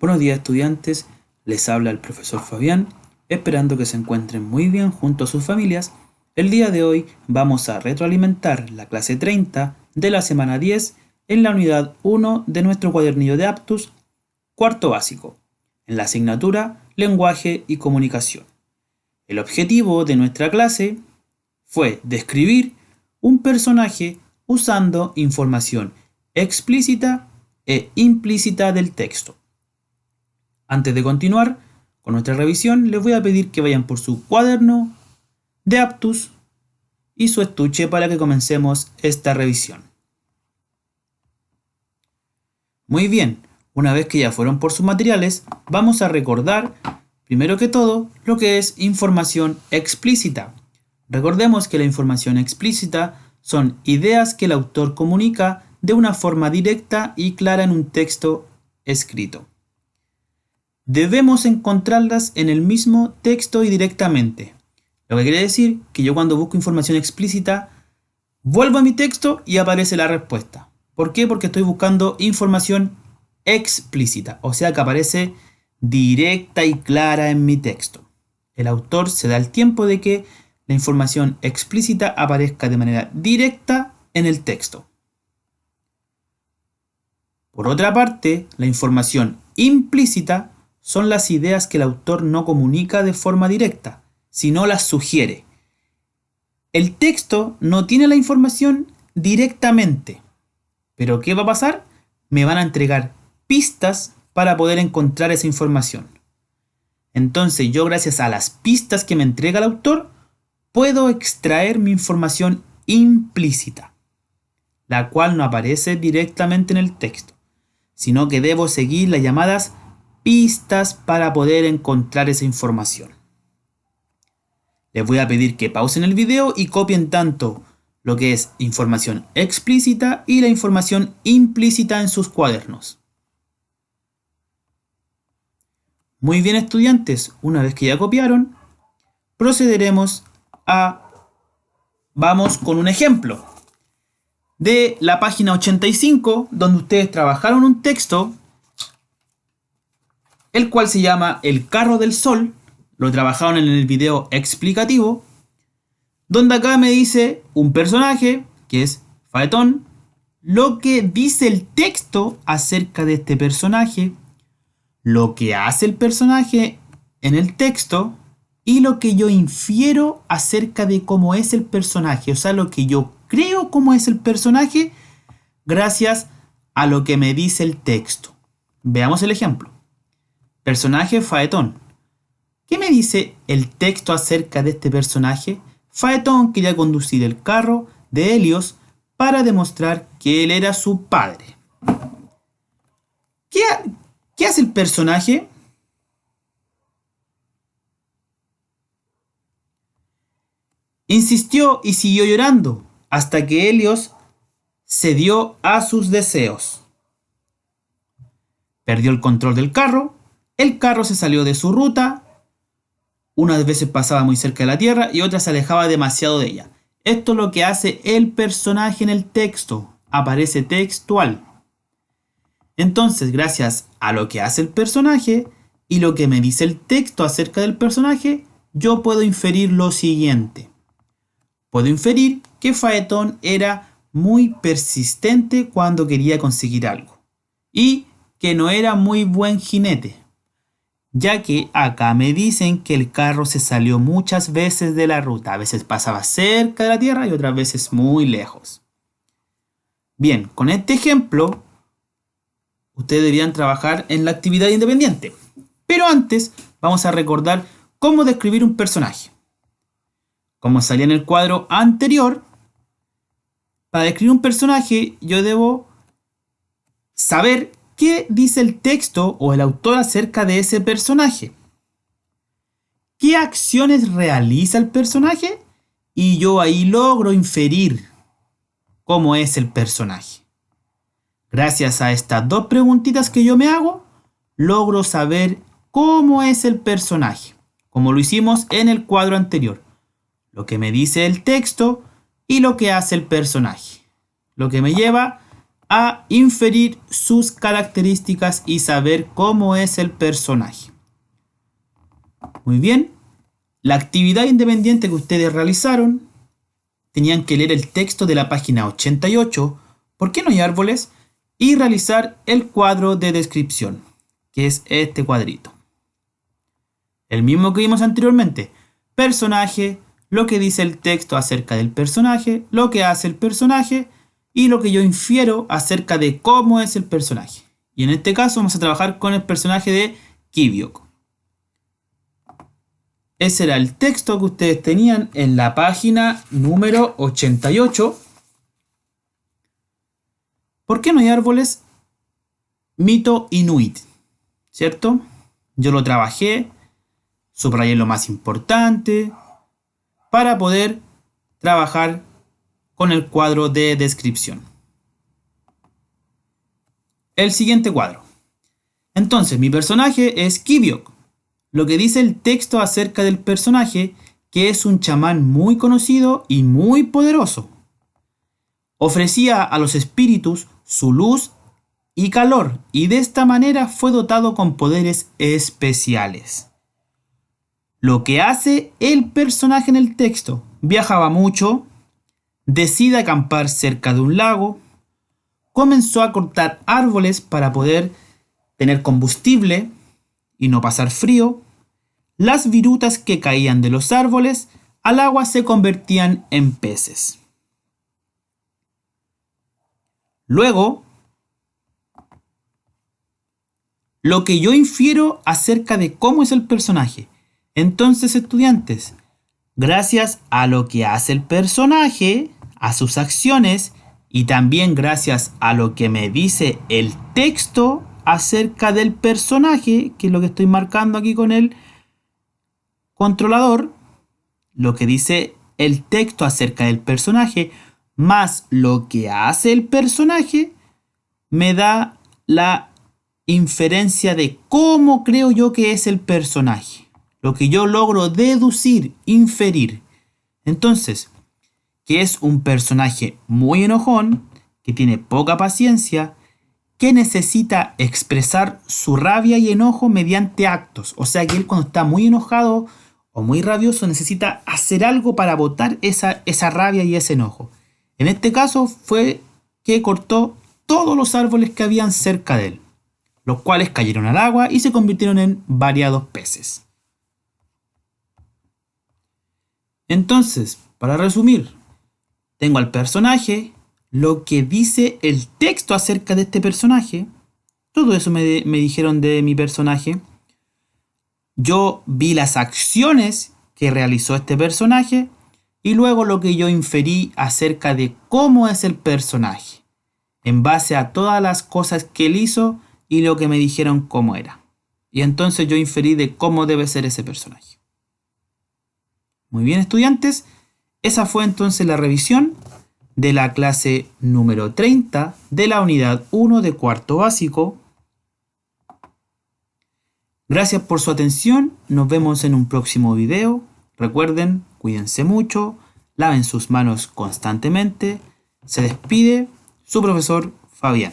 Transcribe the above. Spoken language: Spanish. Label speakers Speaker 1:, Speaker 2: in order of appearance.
Speaker 1: Buenos días estudiantes, les habla el profesor Fabián, esperando que se encuentren muy bien junto a sus familias. El día de hoy vamos a retroalimentar la clase 30 de la semana 10 en la unidad 1 de nuestro cuadernillo de Aptus, cuarto básico, en la asignatura Lenguaje y Comunicación. El objetivo de nuestra clase fue describir un personaje usando información explícita e implícita del texto. Antes de continuar con nuestra revisión, les voy a pedir que vayan por su cuaderno de Aptus y su estuche para que comencemos esta revisión. Muy bien, una vez que ya fueron por sus materiales, vamos a recordar, primero que todo, lo que es información explícita. Recordemos que la información explícita son ideas que el autor comunica de una forma directa y clara en un texto escrito. Debemos encontrarlas en el mismo texto y directamente. Lo que quiere decir que yo cuando busco información explícita, vuelvo a mi texto y aparece la respuesta. ¿Por qué? Porque estoy buscando información explícita, o sea que aparece directa y clara en mi texto. El autor se da el tiempo de que la información explícita aparezca de manera directa en el texto. Por otra parte, la información implícita son las ideas que el autor no comunica de forma directa, sino las sugiere. El texto no tiene la información directamente, pero ¿qué va a pasar? Me van a entregar pistas para poder encontrar esa información. Entonces yo, gracias a las pistas que me entrega el autor, puedo extraer mi información implícita, la cual no aparece directamente en el texto, sino que debo seguir las llamadas pistas para poder encontrar esa información. Les voy a pedir que pausen el video y copien tanto lo que es información explícita y la información implícita en sus cuadernos. Muy bien estudiantes, una vez que ya copiaron, procederemos vamos con un ejemplo de la página 85, donde ustedes trabajaron un texto, el cual se llama El carro del sol. Lo trabajaron en el video explicativo, donde acá me dice un personaje, que es Faetón, lo que dice el texto acerca de este personaje, lo que hace el personaje en el texto y lo que yo infiero acerca de cómo es el personaje, o sea, lo que yo creo cómo es el personaje gracias a lo que me dice el texto. Veamos el ejemplo. Personaje Faetón. ¿Qué me dice el texto acerca de este personaje? Faetón quería conducir el carro de Helios para demostrar que él era su padre. ¿Qué hace el personaje? Insistió y siguió llorando hasta que Helios cedió a sus deseos. Perdió el control del carro, el carro se salió de su ruta, unas veces pasaba muy cerca de la Tierra y otras se alejaba demasiado de ella. Esto es lo que hace el personaje en el texto, aparece textual. Entonces, gracias a lo que hace el personaje y lo que me dice el texto acerca del personaje, yo puedo inferir lo siguiente. Puedo inferir que Faetón era muy persistente cuando quería conseguir algo y que no era muy buen jinete, ya que acá me dicen que el carro se salió muchas veces de la ruta, a veces pasaba cerca de la Tierra y otras veces muy lejos. Bien, con este ejemplo, ustedes deberían trabajar en la actividad independiente, pero antes vamos a recordar cómo describir un personaje. Como salía en el cuadro anterior, para describir un personaje yo debo saber qué dice el texto o el autor acerca de ese personaje. ¿Qué acciones realiza el personaje? Y yo ahí logro inferir cómo es el personaje. Gracias a estas dos preguntitas que yo me hago, logro saber cómo es el personaje, como lo hicimos en el cuadro anterior. Lo que me dice el texto y lo que hace el personaje. Lo que me lleva a inferir sus características y saber cómo es el personaje. Muy bien, la actividad independiente que ustedes realizaron, tenían que leer el texto de la página 88, ¿por qué no hay árboles? Y realizar el cuadro de descripción, que es este cuadrito. El mismo que vimos anteriormente, personaje, lo que dice el texto acerca del personaje, lo que hace el personaje y lo que yo infiero acerca de cómo es el personaje. Y en este caso vamos a trabajar con el personaje de Kiviok. Ese era el texto que ustedes tenían en la página número 88. ¿Por qué no hay árboles? Mito Inuit, ¿cierto? Yo lo trabajé, subrayé lo más importante para poder trabajar con el cuadro de descripción. El siguiente cuadro. Entonces, mi personaje es Kiviok. Lo que dice el texto acerca del personaje, que es un chamán muy conocido y muy poderoso. Ofrecía a los espíritus su luz y calor, y de esta manera fue dotado con poderes especiales. Lo que hace el personaje en el texto: viajaba mucho, decide acampar cerca de un lago, comenzó a cortar árboles para poder tener combustible y no pasar frío. Las virutas que caían de los árboles al agua se convertían en peces. Luego, lo que yo infiero acerca de cómo es el personaje. Entonces, estudiantes, gracias a lo que hace el personaje, a sus acciones, y también gracias a lo que me dice el texto acerca del personaje, que es lo que estoy marcando aquí con el controlador, lo que dice el texto acerca del personaje, más lo que hace el personaje, me da la inferencia de cómo creo yo que es el personaje. Lo que yo logro deducir, inferir. Entonces, que es un personaje muy enojón, que tiene poca paciencia, que necesita expresar su rabia y enojo mediante actos. O sea que él, cuando está muy enojado o muy rabioso, necesita hacer algo para botar esa rabia y ese enojo. En este caso fue que cortó todos los árboles que habían cerca de él, los cuales cayeron al agua y se convirtieron en variados peces. Entonces, para resumir, tengo al personaje, lo que dice el texto acerca de este personaje, todo eso me dijeron de mi personaje. Yo vi las acciones que realizó este personaje y luego lo que yo inferí acerca de cómo es el personaje, en base a todas las cosas que él hizo y lo que me dijeron cómo era. Y entonces yo inferí de cómo debe ser ese personaje. Muy bien, estudiantes, esa fue entonces la revisión de la clase número 30 de la unidad 1 de cuarto básico. Gracias por su atención, nos vemos en un próximo video. Recuerden, cuídense mucho, laven sus manos constantemente. Se despide su profesor Fabián.